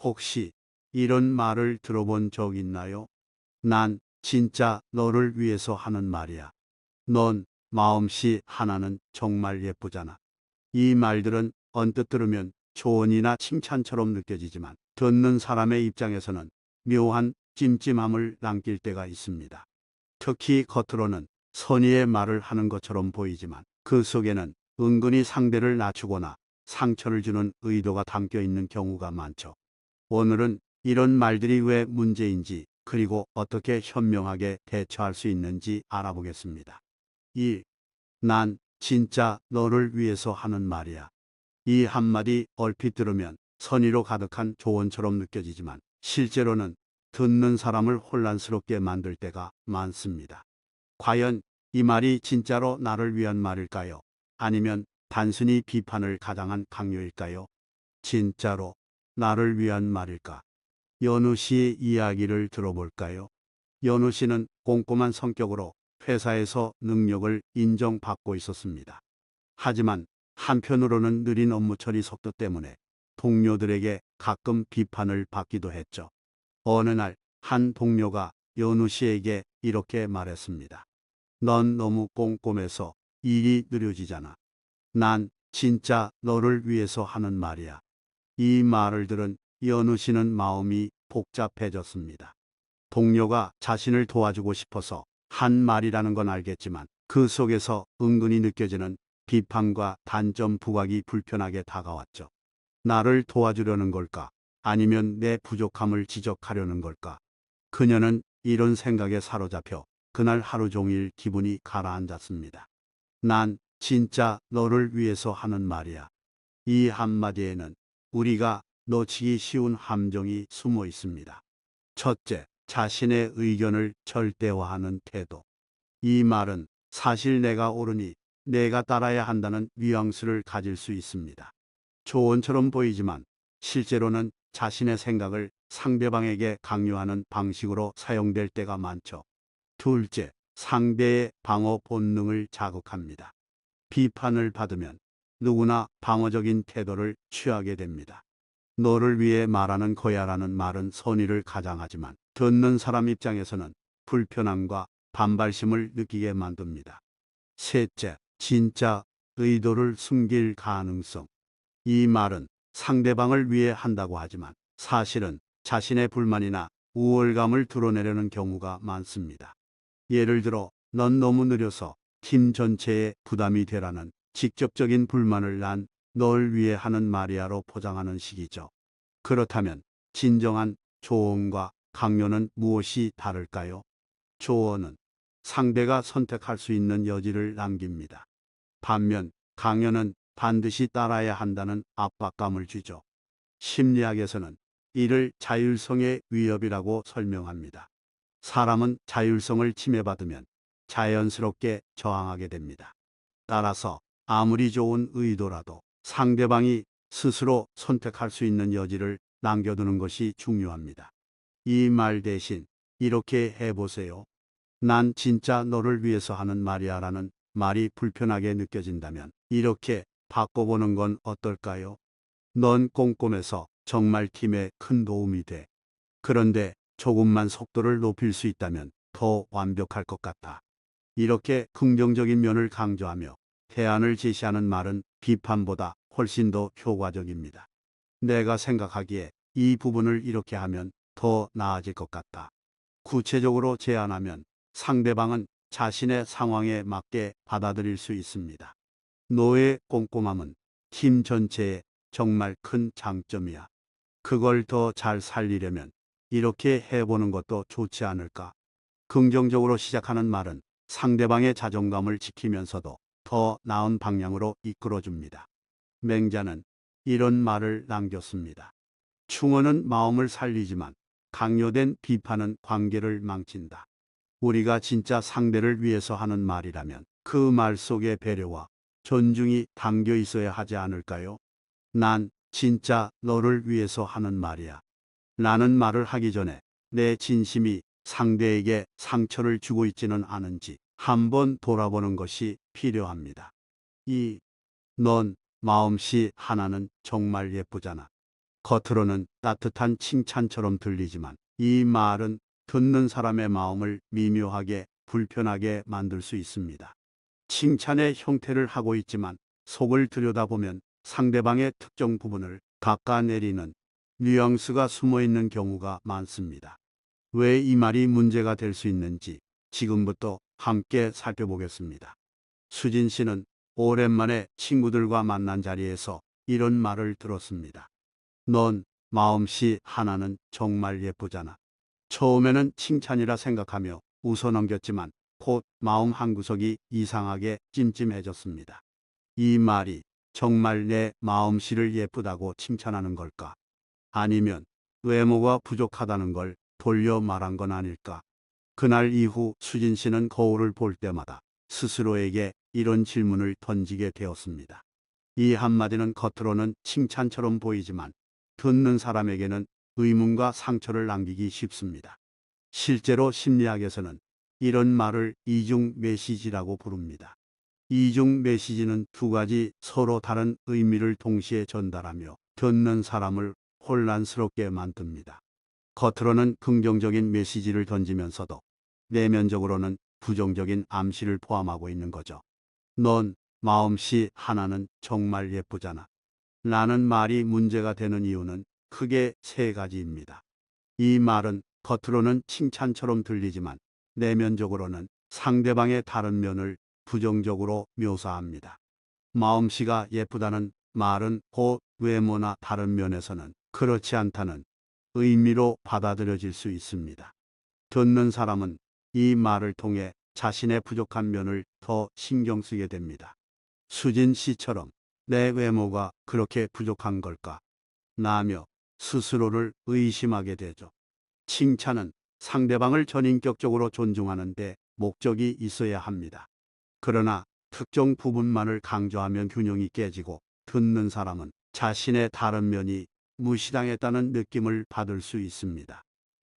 혹시 이런 말을 들어본 적 있나요? 난 진짜 너를 위해서 하는 말이야. 넌 마음씨 하나는 정말 예쁘잖아. 이 말들은 언뜻 들으면 조언이나 칭찬처럼 느껴지지만 듣는 사람의 입장에서는 묘한 찜찜함을 남길 때가 있습니다. 특히 겉으로는 선의의 말을 하는 것처럼 보이지만 그 속에는 은근히 상대를 낮추거나 상처를 주는 의도가 담겨 있는 경우가 많죠. 오늘은 이런 말들이 왜 문제인지 그리고 어떻게 현명하게 대처할 수 있는지 알아보겠습니다. 1. 난 진짜 너를 위해서 하는 말이야. 이 한마디 얼핏 들으면 선의로 가득한 조언처럼 느껴지지만 실제로는 듣는 사람을 혼란스럽게 만들 때가 많습니다. 과연 이 말이 진짜로 나를 위한 말일까요? 아니면 단순히 비판을 가장한 강요일까요? 진짜로 나를 위한 말일까? 연우 씨의 이야기를 들어볼까요? 연우 씨는 꼼꼼한 성격으로 회사에서 능력을 인정받고 있었습니다. 하지만 한편으로는 느린 업무 처리 속도 때문에 동료들에게 가끔 비판을 받기도 했죠. 어느 날 한 동료가 연우 씨에게 이렇게 말했습니다. 넌 너무 꼼꼼해서 일이 느려지잖아. 난 진짜 너를 위해서 하는 말이야. 이 말을 들은 연우 씨는 마음이 복잡해졌습니다. 동료가 자신을 도와주고 싶어서 한 말이라는 건 알겠지만 그 속에서 은근히 느껴지는 비판과 단점 부각이 불편하게 다가왔죠. 나를 도와주려는 걸까? 아니면 내 부족함을 지적하려는 걸까? 그녀는 이런 생각에 사로잡혀 그날 하루 종일 기분이 가라앉았습니다. 난 진짜 너를 위해서 하는 말이야. 이 한마디에는 우리가 놓치기 쉬운 함정이 숨어 있습니다. 첫째, 자신의 의견을 절대화하는 태도. 이 말은 사실 내가 옳으니 내가 따라야 한다는 뉘앙스를 가질 수 있습니다. 조언처럼 보이지만 실제로는 자신의 생각을 상대방에게 강요하는 방식으로 사용될 때가 많죠. 둘째, 상대의 방어 본능을 자극합니다. 비판을 받으면 누구나 방어적인 태도를 취하게 됩니다. 너를 위해 말하는 거야라는 말은 선의를 가장하지만 듣는 사람 입장에서는 불편함과 반발심을 느끼게 만듭니다. 셋째, 진짜 의도를 숨길 가능성. 이 말은 상대방을 위해 한다고 하지만 사실은 자신의 불만이나 우월감을 드러내려는 경우가 많습니다. 예를 들어, 넌 너무 느려서 팀 전체에 부담이 되라는 직접적인 불만을 난 널 위해 하는 말이야로 포장하는 식이죠. 그렇다면 진정한 조언과 강요는 무엇이 다를까요? 조언은 상대가 선택할 수 있는 여지를 남깁니다. 반면 강요는 반드시 따라야 한다는 압박감을 주죠. 심리학에서는 이를 자율성의 위협이라고 설명합니다. 사람은 자율성을 침해받으면 자연스럽게 저항하게 됩니다. 따라서 아무리 좋은 의도라도 상대방이 스스로 선택할 수 있는 여지를 남겨두는 것이 중요합니다. 이 말 대신 이렇게 해보세요. 난 진짜 너를 위해서 하는 말이야 라는 말이 불편하게 느껴진다면 이렇게 바꿔보는 건 어떨까요? 넌 꼼꼼해서 정말 팀에 큰 도움이 돼. 그런데 조금만 속도를 높일 수 있다면 더 완벽할 것 같아. 이렇게 긍정적인 면을 강조하며 대안을 제시하는 말은 비판보다 훨씬 더 효과적입니다. 내가 생각하기에 이 부분을 이렇게 하면 더 나아질 것 같다. 구체적으로 제안하면 상대방은 자신의 상황에 맞게 받아들일 수 있습니다. 너의 꼼꼼함은 팀 전체에 정말 큰 장점이야. 그걸 더 잘 살리려면 이렇게 해보는 것도 좋지 않을까? 긍정적으로 시작하는 말은 상대방의 자존감을 지키면서도 더 나은 방향으로 이끌어줍니다. 맹자는 이런 말을 남겼습니다. 충언은 마음을 살리지만 강요된 비판은 관계를 망친다. 우리가 진짜 상대를 위해서 하는 말이라면 그 말 속에 배려와 존중이 담겨 있어야 하지 않을까요? 난 진짜 너를 위해서 하는 말이야. 라는 말을 하기 전에 내 진심이 상대에게 상처를 주고 있지는 않은지 한번 돌아보는 것이 필요합니다. 넌 마음씨 하나는 정말 예쁘잖아. 겉으로는 따뜻한 칭찬처럼 들리지만 이 말은 듣는 사람의 마음을 미묘하게 불편하게 만들 수 있습니다. 칭찬의 형태를 하고 있지만 속을 들여다보면 상대방의 특정 부분을 깎아내리는 뉘앙스가 숨어 있는 경우가 많습니다. 왜 이 말이 문제가 될 수 있는지 지금부터 함께 살펴보겠습니다. 수진 씨는 오랜만에 친구들과 만난 자리에서 이런 말을 들었습니다. 넌 마음씨 하나는 정말 예쁘잖아. 처음에는 칭찬이라 생각하며 웃어 넘겼지만 곧 마음 한구석이 이상하게 찜찜해졌습니다. 이 말이 정말 내 마음씨를 예쁘다고 칭찬하는 걸까? 아니면 외모가 부족하다는 걸 돌려 말한 건 아닐까? 그날 이후 수진 씨는 거울을 볼 때마다 스스로에게 이런 질문을 던지게 되었습니다. 이 한마디는 겉으로는 칭찬처럼 보이지만 듣는 사람에게는 의문과 상처를 남기기 쉽습니다. 실제로 심리학에서는 이런 말을 이중 메시지라고 부릅니다. 이중 메시지는 두 가지 서로 다른 의미를 동시에 전달하며 듣는 사람을 혼란스럽게 만듭니다. 겉으로는 긍정적인 메시지를 던지면서도 내면적으로는 부정적인 암시를 포함하고 있는 거죠. 넌 마음씨 하나는 정말 예쁘잖아. 라는 말이 문제가 되는 이유는 크게 세 가지입니다. 이 말은 겉으로는 칭찬처럼 들리지만 내면적으로는 상대방의 다른 면을 부정적으로 묘사합니다. 마음씨가 예쁘다는 말은 곧 외모나 다른 면에서는 그렇지 않다는 의미로 받아들여질 수 있습니다. 듣는 사람은 이 말을 통해 자신의 부족한 면을 더 신경 쓰게 됩니다. 수진 씨처럼 내 외모가 그렇게 부족한 걸까? 나며 스스로를 의심하게 되죠. 칭찬은 상대방을 전인격적으로 존중하는 데 목적이 있어야 합니다. 그러나 특정 부분만을 강조하면 균형이 깨지고 듣는 사람은 자신의 다른 면이 무시당했다는 느낌을 받을 수 있습니다.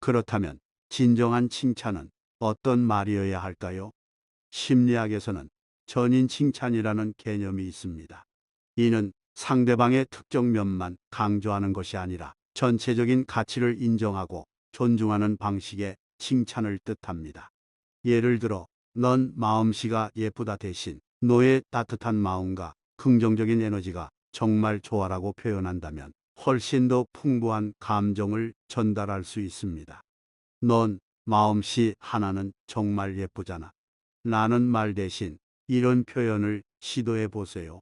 그렇다면 진정한 칭찬은 어떤 말이어야 할까요? 심리학에서는 전인 칭찬이라는 개념이 있습니다. 이는 상대방의 특정 면만 강조하는 것이 아니라 전체적인 가치를 인정하고 존중하는 방식의 칭찬을 뜻합니다. 예를 들어, 넌 마음씨가 예쁘다 대신 너의 따뜻한 마음과 긍정적인 에너지가 정말 좋아라고 표현한다면 훨씬 더 풍부한 감정을 전달할 수 있습니다. 넌 마음씨 하나는 정말 예쁘잖아. 라는 말 대신 이런 표현을 시도해 보세요.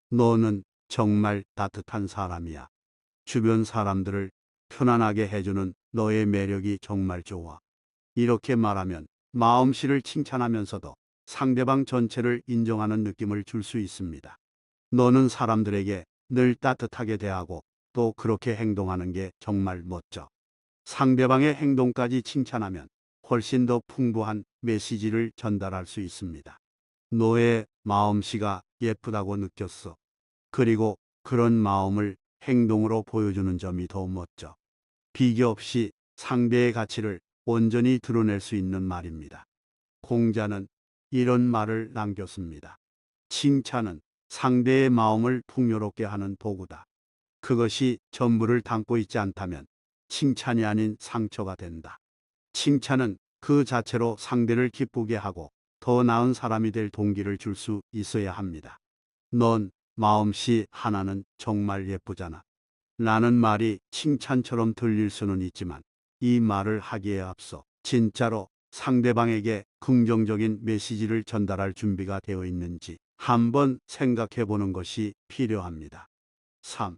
너는 정말 따뜻한 사람이야. 주변 사람들을 편안하게 해주는 너의 매력이 정말 좋아. 이렇게 말하면 마음씨를 칭찬하면서도 상대방 전체를 인정하는 느낌을 줄 수 있습니다. 너는 사람들에게 늘 따뜻하게 대하고 또 그렇게 행동하는 게 정말 멋져. 상대방의 행동까지 칭찬하면 훨씬 더 풍부한 메시지를 전달할 수 있습니다. 너의 마음씨가 예쁘다고 느꼈어. 그리고 그런 마음을 행동으로 보여주는 점이 더 멋져. 비교 없이 상대의 가치를 온전히 드러낼 수 있는 말입니다. 공자는 이런 말을 남겼습니다. 칭찬은 상대의 마음을 풍요롭게 하는 도구다. 그것이 전부를 담고 있지 않다면 칭찬이 아닌 상처가 된다. 칭찬은 그 자체로 상대를 기쁘게 하고 더 나은 사람이 될 동기를 줄 수 있어야 합니다. 넌 마음씨 하나는 정말 예쁘잖아. 라는 말이 칭찬처럼 들릴 수는 있지만 이 말을 하기에 앞서 진짜로 상대방에게 긍정적인 메시지를 전달할 준비가 되어 있는지 한번 생각해 보는 것이 필요합니다. 3.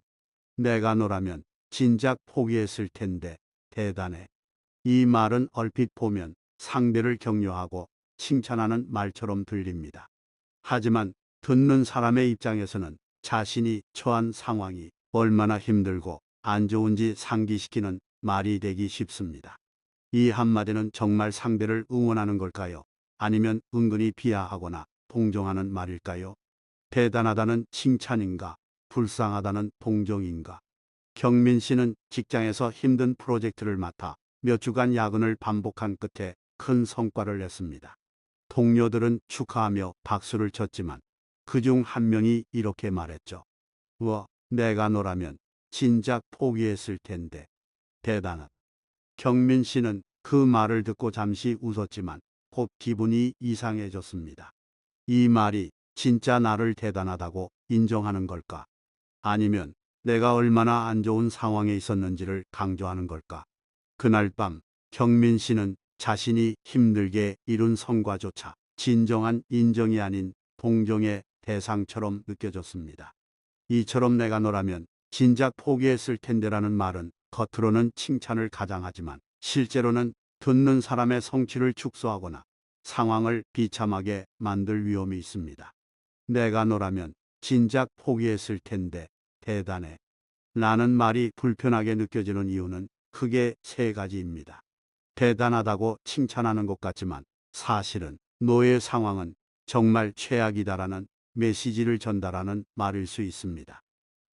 내가 너라면 진작 포기했을 텐데 대단해. 이 말은 얼핏 보면 상대를 격려하고 칭찬하는 말처럼 들립니다. 하지만 듣는 사람의 입장에서는 자신이 처한 상황이 얼마나 힘들고 안 좋은지 상기시키는 말이 되기 쉽습니다. 이 한마디는 정말 상대를 응원하는 걸까요? 아니면 은근히 비하하거나 동정하는 말일까요? 대단하다는 칭찬인가? 불쌍하다는 동정인가? 경민 씨는 직장에서 힘든 프로젝트를 맡아 몇 주간 야근을 반복한 끝에 큰 성과를 냈습니다. 동료들은 축하하며 박수를 쳤지만 그중 한 명이 이렇게 말했죠. 내가 너라면 진작 포기했을 텐데. 대단하다. 경민 씨는 그 말을 듣고 잠시 웃었지만 곧 기분이 이상해졌습니다. 이 말이 진짜 나를 대단하다고 인정하는 걸까? 아니면 내가 얼마나 안 좋은 상황에 있었는지를 강조하는 걸까? 그날 밤 경민 씨는 자신이 힘들게 이룬 성과조차 진정한 인정이 아닌 동정의 대상처럼 느껴졌습니다. 이처럼 내가 너라면 진작 포기했을 텐데라는 말은 겉으로는 칭찬을 가장하지만 실제로는 듣는 사람의 성취를 축소하거나 상황을 비참하게 만들 위험이 있습니다. 내가 너라면 진작 포기했을 텐데 대단해. 라는 말이 불편하게 느껴지는 이유는 크게 세 가지입니다. 대단하다고 칭찬하는 것 같지만 사실은 너의 상황은 정말 최악이다라는 메시지를 전달하는 말일 수 있습니다.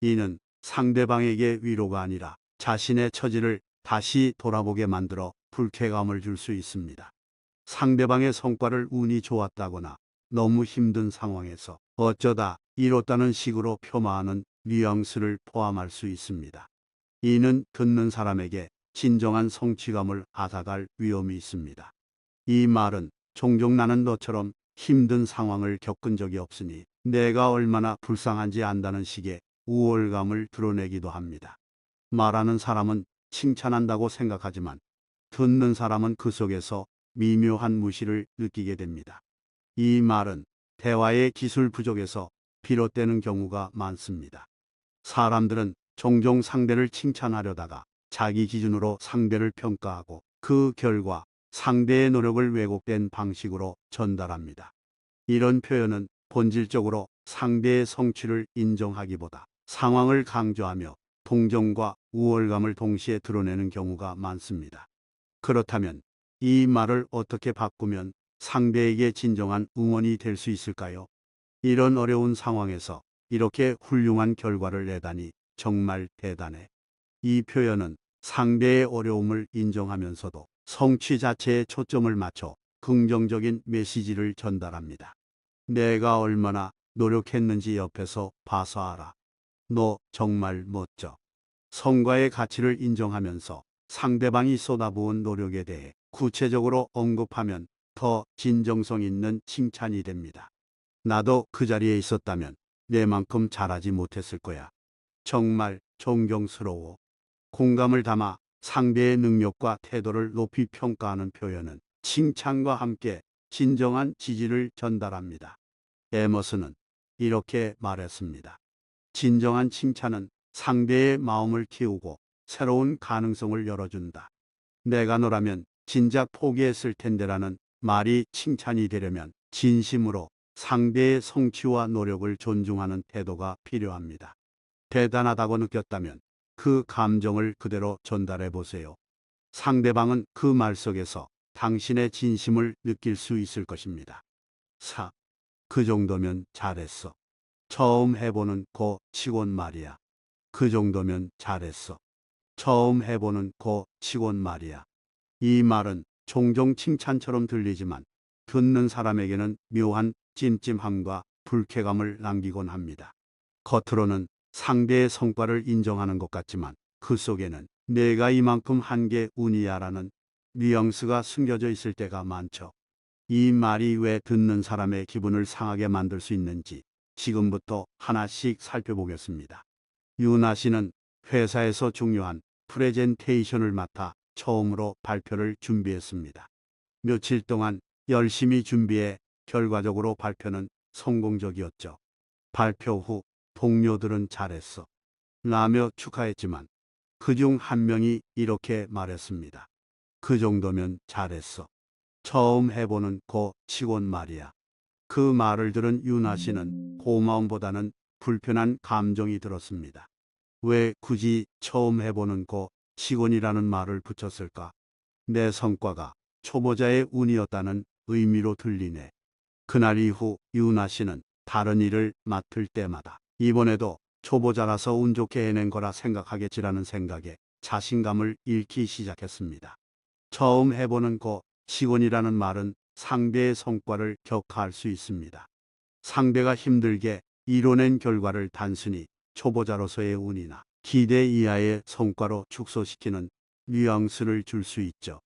이는 상대방에게 위로가 아니라 자신의 처지를 다시 돌아보게 만들어 불쾌감을 줄 수 있습니다. 상대방의 성과를 운이 좋았다거나 너무 힘든 상황에서 어쩌다 이뤘다는 식으로 폄하하는 뉘앙스를 포함할 수 있습니다. 이는 듣는 사람에게 진정한 성취감을 앗아갈 위험이 있습니다. 이 말은 종종 나는 너처럼 힘든 상황을 겪은 적이 없으니 내가 얼마나 불쌍한지 안다는 식의 우월감을 드러내기도 합니다. 말하는 사람은 칭찬한다고 생각하지만 듣는 사람은 그 속에서 미묘한 무시를 느끼게 됩니다. 이 말은 대화의 기술 부족에서 비롯되는 경우가 많습니다. 사람들은 종종 상대를 칭찬하려다가 자기 기준으로 상대를 평가하고 그 결과 상대의 노력을 왜곡된 방식으로 전달합니다. 이런 표현은 본질적으로 상대의 성취를 인정하기보다 상황을 강조하며 동정과 우월감을 동시에 드러내는 경우가 많습니다. 그렇다면 이 말을 어떻게 바꾸면 상대에게 진정한 응원이 될 수 있을까요? 이런 어려운 상황에서 이렇게 훌륭한 결과를 내다니 정말 대단해. 이 표현은 상대의 어려움을 인정하면서도 성취 자체에 초점을 맞춰 긍정적인 메시지를 전달합니다. 내가 얼마나 노력했는지 옆에서 봐서 알아. 너 정말 멋져. 성과의 가치를 인정하면서 상대방이 쏟아부은 노력에 대해 구체적으로 언급하면 더 진정성 있는 칭찬이 됩니다. 나도 그 자리에 있었다면 내만큼 잘하지 못했을 거야. 정말 존경스러워. 공감을 담아 상대의 능력과 태도를 높이 평가하는 표현은 칭찬과 함께 진정한 지지를 전달합니다. 에머슨은 이렇게 말했습니다. 진정한 칭찬은 상대의 마음을 키우고 새로운 가능성을 열어준다. 내가 너라면 진작 포기했을 텐데라는 말이 칭찬이 되려면 진심으로 상대의 성취와 노력을 존중하는 태도가 필요합니다. 대단하다고 느꼈다면 그 감정을 그대로 전달해 보세요. 상대방은 그 말 속에서 당신의 진심을 느낄 수 있을 것입니다. 4. 그 정도면 잘했어. 처음 해보는 거 치곤 말이야. 그 정도면 잘했어. 처음 해보는 거 치곤 말이야. 이 말은 종종 칭찬처럼 들리지만 듣는 사람에게는 묘한 찜찜함과 불쾌감을 남기곤 합니다. 겉으로는 상대의 성과를 인정하는 것 같지만 그 속에는 내가 이만큼 한 게 운이야라는 뉘앙스가 숨겨져 있을 때가 많죠. 이 말이 왜 듣는 사람의 기분을 상하게 만들 수 있는지 지금부터 하나씩 살펴보겠습니다. 유나 씨는 회사에서 중요한 프레젠테이션을 맡아 처음으로 발표를 준비했습니다. 며칠 동안 열심히 준비해 결과적으로 발표는 성공적이었죠. 발표 후 동료들은 잘했어 라며 축하했지만 그중 한 명이 이렇게 말했습니다. 그 정도면 잘했어. 처음 해보는 거 치곤 말이야. 그 말을 들은 유나 씨는 고마움보다는 불편한 감정이 들었습니다. 왜 굳이 처음 해보는 거 치곤이라는 말을 붙였을까? 내 성과가 초보자의 운이었다는 의미로 들리네. 그날 이후 유나 씨는 다른 일을 맡을 때마다 이번에도 초보자라서 운 좋게 해낸 거라 생각하겠지라는 생각에 자신감을 잃기 시작했습니다. 처음 해보는 거 치곤이라는 말은 상대의 성과를 격하할 수 있습니다. 상대가 힘들게 이뤄낸 결과를 단순히 초보자로서의 운이나 기대 이하의 성과로 축소시키는 뉘앙스를 줄 수 있죠.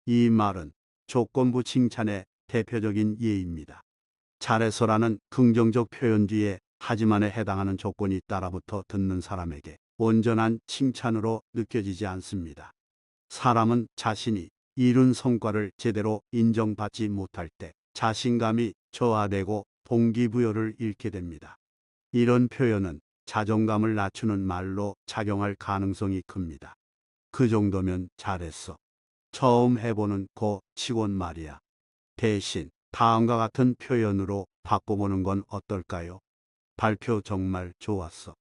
이 말은 조건부 칭찬의 대표적인 예입니다. 잘해서라는 긍정적 표현 뒤에 하지만에 해당하는 조건이 따라붙어 듣는 사람에게 온전한 칭찬으로 느껴지지 않습니다. 사람은 자신이 이룬 성과를 제대로 인정받지 못할 때 자신감이 저하되고 동기부여를 잃게 됩니다. 이런 표현은 자존감을 낮추는 말로 작용할 가능성이 큽니다. 그 정도면 잘했어. 처음 해보는 거 치곤 말이야. 대신 다음과 같은 표현으로 바꿔보는 건 어떨까요? 발표 정말 좋았어.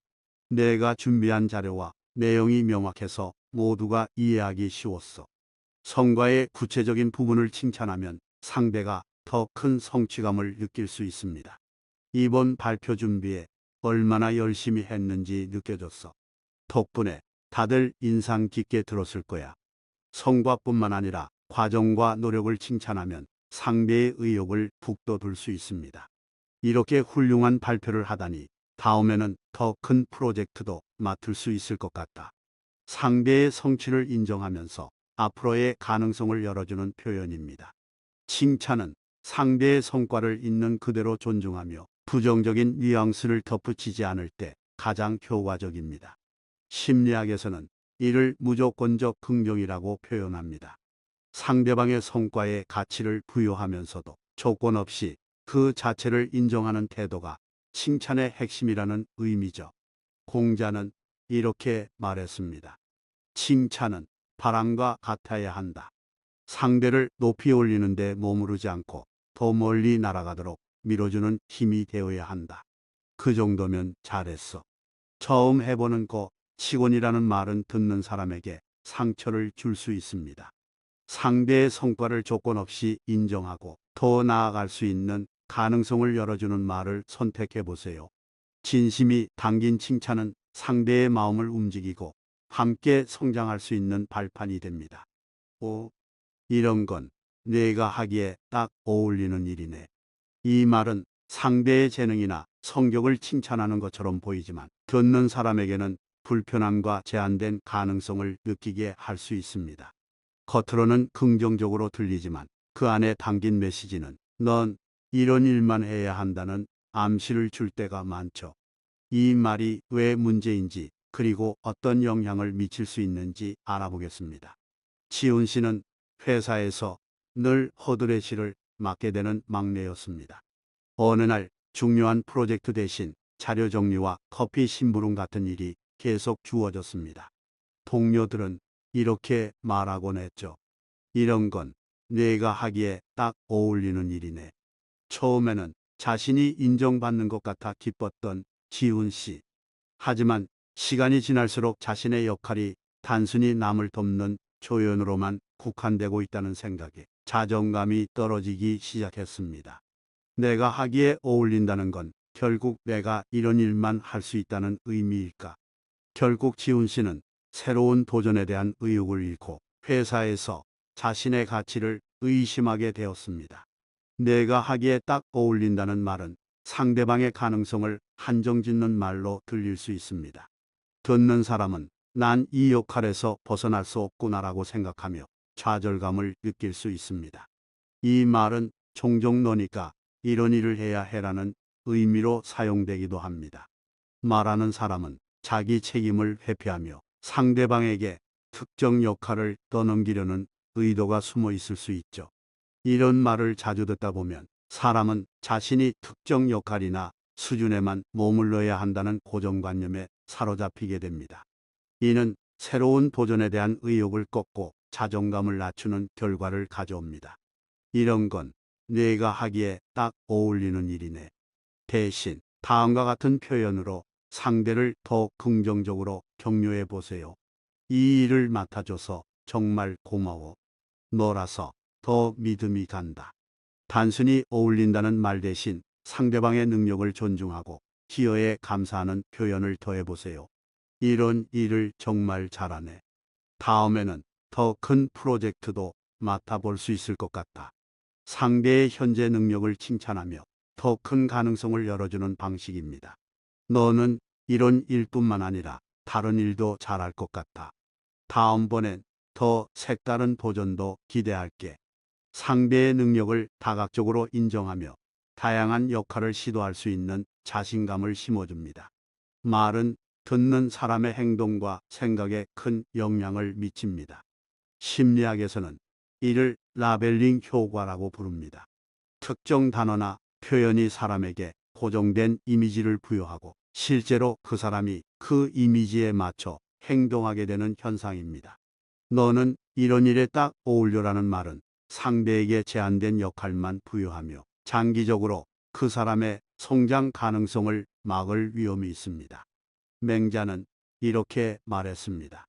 내가 준비한 자료와 내용이 명확해서 모두가 이해하기 쉬웠어. 성과의 구체적인 부분을 칭찬하면 상대가 더 큰 성취감을 느낄 수 있습니다. 이번 발표 준비에 얼마나 열심히 했는지 느껴졌어. 덕분에 다들 인상 깊게 들었을 거야. 성과뿐만 아니라 과정과 노력을 칭찬하면 상대의 의욕을 북돋을 수 있습니다. 이렇게 훌륭한 발표를 하다니 다음에는 더 큰 프로젝트도 맡을 수 있을 것 같다. 상대의 성취를 인정하면서 앞으로의 가능성을 열어주는 표현입니다. 칭찬은 상대의 성과를 있는 그대로 존중하며 부정적인 뉘앙스를 덧붙이지 않을 때 가장 효과적입니다. 심리학에서는 이를 무조건적 긍정이라고 표현합니다. 상대방의 성과에 가치를 부여하면서도 조건 없이 그 자체를 인정하는 태도가 칭찬의 핵심이라는 의미죠. 공자는 이렇게 말했습니다. 칭찬은 바람과 같아야 한다. 상대를 높이 올리는데 머무르지 않고 더 멀리 날아가도록 밀어주는 힘이 되어야 한다. 그 정도면 잘했어. 처음 해보는 거 치곤이라는 말은 듣는 사람에게 상처를 줄 수 있습니다. 상대의 성과를 조건 없이 인정하고 더 나아갈 수 있는 가능성을 열어주는 말을 선택해 보세요. 진심이 담긴 칭찬은 상대의 마음을 움직이고 함께 성장할 수 있는 발판이 됩니다. 오, 이런 건 내가 하기에 딱 어울리는 일이네. 이 말은 상대의 재능이나 성격을 칭찬하는 것처럼 보이지만 듣는 사람에게는 불편함과 제한된 가능성을 느끼게 할 수 있습니다. 겉으로는 긍정적으로 들리지만 그 안에 담긴 메시지는 넌 이런 일만 해야 한다는 암시를 줄 때가 많죠. 이 말이 왜 문제인지 그리고 어떤 영향을 미칠 수 있는지 알아보겠습니다. 지훈 씨는 회사에서 늘 허드렛일을 맡게 되는 막내였습니다. 어느 날 중요한 프로젝트 대신 자료 정리와 커피 심부름 같은 일이 계속 주어졌습니다. 동료들은 이렇게 말하곤 했죠. 이런 건 내가 하기에 딱 어울리는 일이네. 처음에는 자신이 인정받는 것 같아 기뻤던 지훈 씨. 하지만 시간이 지날수록 자신의 역할이 단순히 남을 돕는 조연으로만 국한되고 있다는 생각에 자존감이 떨어지기 시작했습니다. 내가 하기에 어울린다는 건 결국 내가 이런 일만 할 수 있다는 의미일까? 결국 지훈 씨는 새로운 도전에 대한 의욕을 잃고 회사에서 자신의 가치를 의심하게 되었습니다. 내가 하기에 딱 어울린다는 말은 상대방의 가능성을 한정짓는 말로 들릴 수 있습니다. 듣는 사람은 난 이 역할에서 벗어날 수 없구나라고 생각하며 좌절감을 느낄 수 있습니다. 이 말은 종종 너니까 이런 일을 해야 해라는 의미로 사용되기도 합니다. 말하는 사람은 자기 책임을 회피하며 상대방에게 특정 역할을 떠넘기려는 의도가 숨어 있을 수 있죠. 이런 말을 자주 듣다 보면 사람은 자신이 특정 역할이나 수준에만 머물러야 한다는 고정관념에 사로잡히게 됩니다. 이는 새로운 도전에 대한 의욕을 꺾고 자존감을 낮추는 결과를 가져옵니다. 이런 건 내가 하기에 딱 어울리는 일이네. 대신 다음과 같은 표현으로 상대를 더 긍정적으로 격려해 보세요. 이 일을 맡아줘서 정말 고마워. 너라서 더 믿음이 간다. 단순히 어울린다는 말 대신 상대방의 능력을 존중하고 기여에 감사하는 표현을 더해 보세요. 이런 일을 정말 잘하네. 다음에는 더 큰 프로젝트도 맡아볼 수 있을 것 같다. 상대의 현재 능력을 칭찬하며 더 큰 가능성을 열어주는 방식입니다. 너는 이런 일뿐만 아니라 다른 일도 잘할 것 같아. 다음번엔 더 색다른 도전도 기대할게. 상대의 능력을 다각적으로 인정하며 다양한 역할을 시도할 수 있는 자신감을 심어줍니다. 말은 듣는 사람의 행동과 생각에 큰 영향을 미칩니다. 심리학에서는 이를 라벨링 효과라고 부릅니다. 특정 단어나 표현이 사람에게 고정된 이미지를 부여하고 실제로 그 사람이 그 이미지에 맞춰 행동하게 되는 현상입니다. 너는 이런 일에 딱 어울려라는 말은 상대에게 제한된 역할만 부여하며 장기적으로 그 사람의 성장 가능성을 막을 위험이 있습니다. 맹자는 이렇게 말했습니다.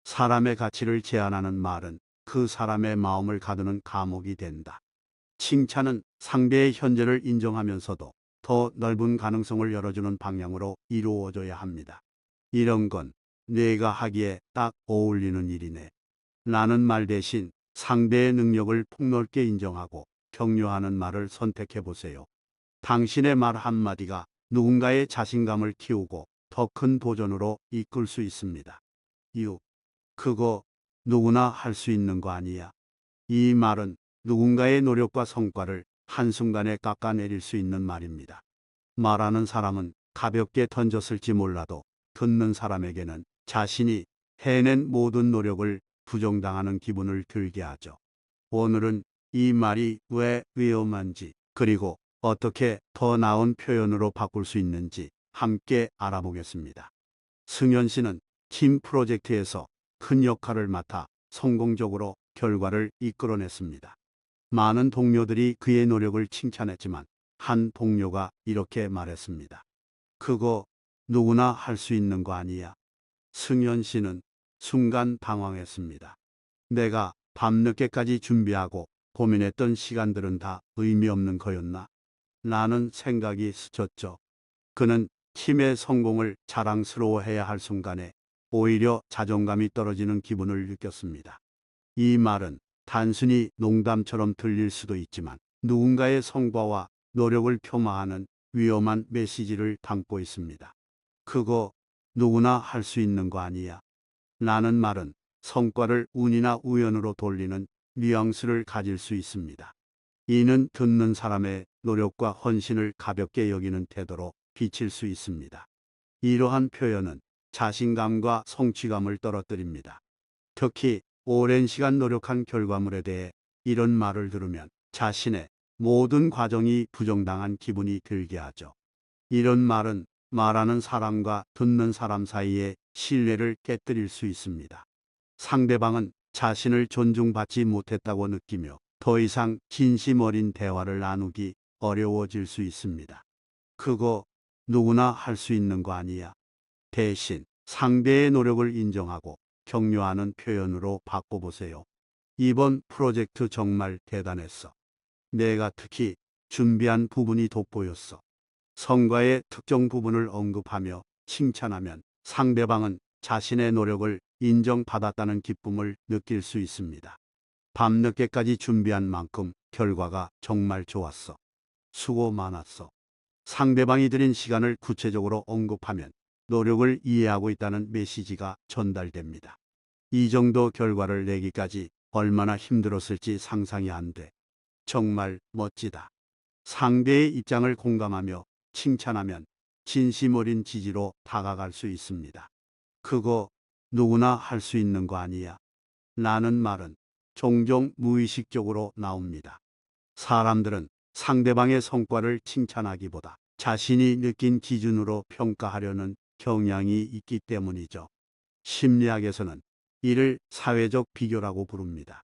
사람의 가치를 제한하는 말은 그 사람의 마음을 가두는 감옥이 된다. 칭찬은 상대의 현재를 인정하면서도 더 넓은 가능성을 열어주는 방향으로 이루어져야 합니다. 이런 건 내가 하기에 딱 어울리는 일이네. 라는 말 대신 상대의 능력을 폭넓게 인정하고 격려하는 말을 선택해 보세요. 당신의 말 한마디가 누군가의 자신감을 키우고 더 큰 도전으로 이끌 수 있습니다. 6. 그거 누구나 할 수 있는 거 아니야. 이 말은 누군가의 노력과 성과를 한순간에 깎아내릴 수 있는 말입니다. 말하는 사람은 가볍게 던졌을지 몰라도 듣는 사람에게는 자신이 해낸 모든 노력을 부정당하는 기분을 들게 하죠. 오늘은 이 말이 왜 위험한지, 그리고 어떻게 더 나은 표현으로 바꿀 수 있는지 함께 알아보겠습니다. 승현 씨는 팀 프로젝트에서 큰 역할을 맡아 성공적으로 결과를 이끌어냈습니다. 많은 동료들이 그의 노력을 칭찬했지만 한 동료가 이렇게 말했습니다. 그거 누구나 할 수 있는 거 아니야. 승현 씨는 순간 당황했습니다. 내가 밤늦게까지 준비하고 고민했던 시간들은 다 의미 없는 거였나? 라는 생각이 스쳤죠. 그는 팀의 성공을 자랑스러워해야 할 순간에 오히려 자존감이 떨어지는 기분을 느꼈습니다. 이 말은 단순히 농담처럼 들릴 수도 있지만 누군가의 성과와 노력을 폄하하는 위험한 메시지를 담고 있습니다. 그거 누구나 할 수 있는 거 아니야. 라는 말은 성과를 운이나 우연으로 돌리는 뉘앙스를 가질 수 있습니다. 이는 듣는 사람의 노력과 헌신을 가볍게 여기는 태도로 비칠 수 있습니다. 이러한 표현은 자신감과 성취감을 떨어뜨립니다. 특히 오랜 시간 노력한 결과물에 대해 이런 말을 들으면 자신의 모든 과정이 부정당한 기분이 들게 하죠. 이런 말은 말하는 사람과 듣는 사람 사이의 신뢰를 깨뜨릴 수 있습니다. 상대방은 자신을 존중받지 못했다고 느끼며 더 이상 진심 어린 대화를 나누기 어려워질 수 있습니다. 그거 누구나 할 수 있는 거 아니야. 대신 상대의 노력을 인정하고 격려하는 표현으로 바꿔보세요. 이번 프로젝트 정말 대단했어. 내가 특히 준비한 부분이 돋보였어. 성과의 특정 부분을 언급하며 칭찬하면 상대방은 자신의 노력을 인정받았다는 기쁨을 느낄 수 있습니다. 밤늦게까지 준비한 만큼 결과가 정말 좋았어. 수고 많았어. 상대방이 들인 시간을 구체적으로 언급하면 노력을 이해하고 있다는 메시지가 전달됩니다. 이 정도 결과를 내기까지 얼마나 힘들었을지 상상이 안 돼. 정말 멋지다. 상대의 입장을 공감하며 칭찬하면 진심 어린 지지로 다가갈 수 있습니다. 그거 누구나 할 수 있는 거 아니야. 라는 말은 종종 무의식적으로 나옵니다. 사람들은 상대방의 성과를 칭찬하기보다 자신이 느낀 기준으로 평가하려는 경향이 있기 때문이죠. 심리학에서는 이를 사회적 비교라고 부릅니다.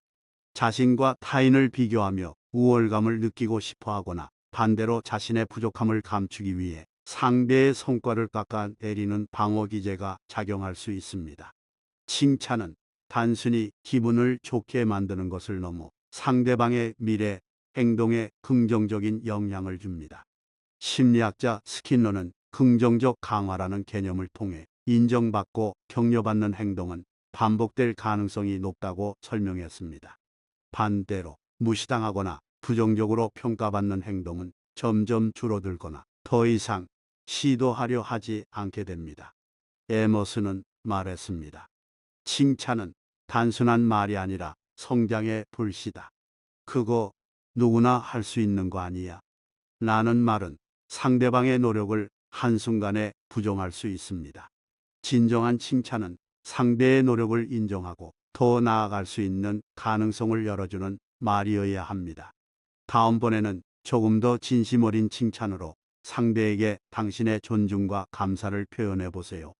자신과 타인을 비교하며 우월감을 느끼고 싶어 하거나 반대로 자신의 부족함을 감추기 위해 상대의 성과를 깎아내리는 방어 기제가 작용할 수 있습니다. 칭찬은 단순히 기분을 좋게 만드는 것을 넘어 상대방의 미래, 행동에 긍정적인 영향을 줍니다. 심리학자 스킨너는 긍정적 강화라는 개념을 통해 인정받고 격려받는 행동은 반복될 가능성이 높다고 설명했습니다. 반대로 무시당하거나 부정적으로 평가받는 행동은 점점 줄어들거나 더 이상 시도하려 하지 않게 됩니다. 에머슨은 말했습니다. 칭찬은 단순한 말이 아니라 성장의 불씨다. 그거 누구나 할 수 있는 거 아니야. 라는 말은 상대방의 노력을 한순간에 부정할 수 있습니다. 진정한 칭찬은 상대의 노력을 인정하고 더 나아갈 수 있는 가능성을 열어주는 말이어야 합니다. 다음번에는 조금 더 진심 어린 칭찬으로 상대에게 당신의 존중과 감사를 표현해 보세요.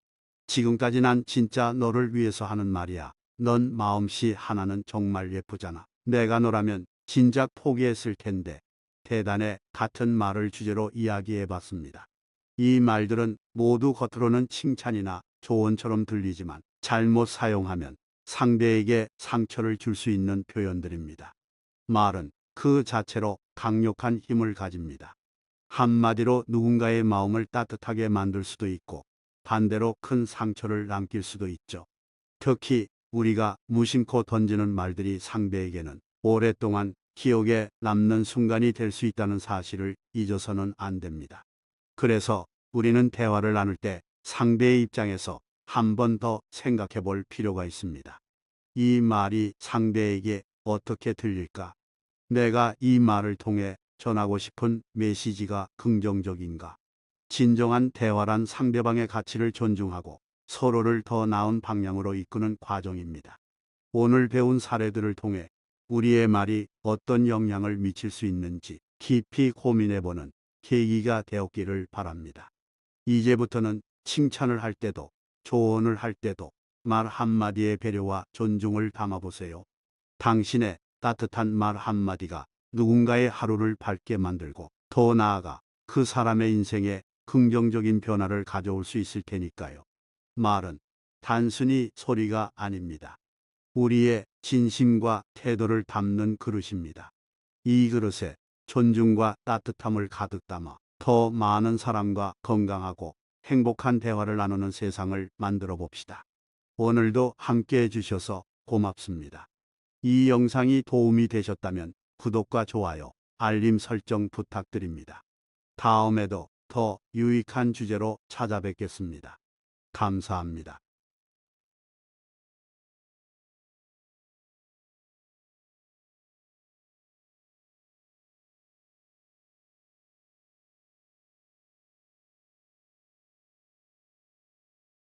지금까지 난 진짜 너를 위해서 하는 말이야. 넌 마음씨 하나는 정말 예쁘잖아. 내가 너라면 진작 포기했을 텐데. 대단해 같은 말을 주제로 이야기해 봤습니다. 이 말들은 모두 겉으로는 칭찬이나 조언처럼 들리지만 잘못 사용하면 상대에게 상처를 줄 수 있는 표현들입니다. 말은 그 자체로 강력한 힘을 가집니다. 한마디로 누군가의 마음을 따뜻하게 만들 수도 있고 반대로 큰 상처를 남길 수도 있죠. 특히 우리가 무심코 던지는 말들이 상대에게는 오랫동안 기억에 남는 순간이 될 수 있다는 사실을 잊어서는 안 됩니다. 그래서 우리는 대화를 나눌 때 상대의 입장에서 한 번 더 생각해 볼 필요가 있습니다. 이 말이 상대에게 어떻게 들릴까? 내가 이 말을 통해 전하고 싶은 메시지가 긍정적인가? 진정한 대화란 상대방의 가치를 존중하고 서로를 더 나은 방향으로 이끄는 과정입니다. 오늘 배운 사례들을 통해 우리의 말이 어떤 영향을 미칠 수 있는지 깊이 고민해보는 계기가 되었기를 바랍니다. 이제부터는 칭찬을 할 때도 조언을 할 때도 말 한마디의 배려와 존중을 담아보세요. 당신의 따뜻한 말 한마디가 누군가의 하루를 밝게 만들고 더 나아가 그 사람의 인생에 긍정적인 변화를 가져올 수 있을 테니까요. 말은 단순히 소리가 아닙니다. 우리의 진심과 태도를 담는 그릇입니다. 이 그릇에 존중과 따뜻함을 가득 담아 더 많은 사람과 건강하고 행복한 대화를 나누는 세상을 만들어 봅시다. 오늘도 함께 해주셔서 고맙습니다. 이 영상이 도움이 되셨다면 구독과 좋아요, 알림 설정 부탁드립니다. 다음에도 더 유익한 주제로 찾아뵙겠습니다. 감사합니다.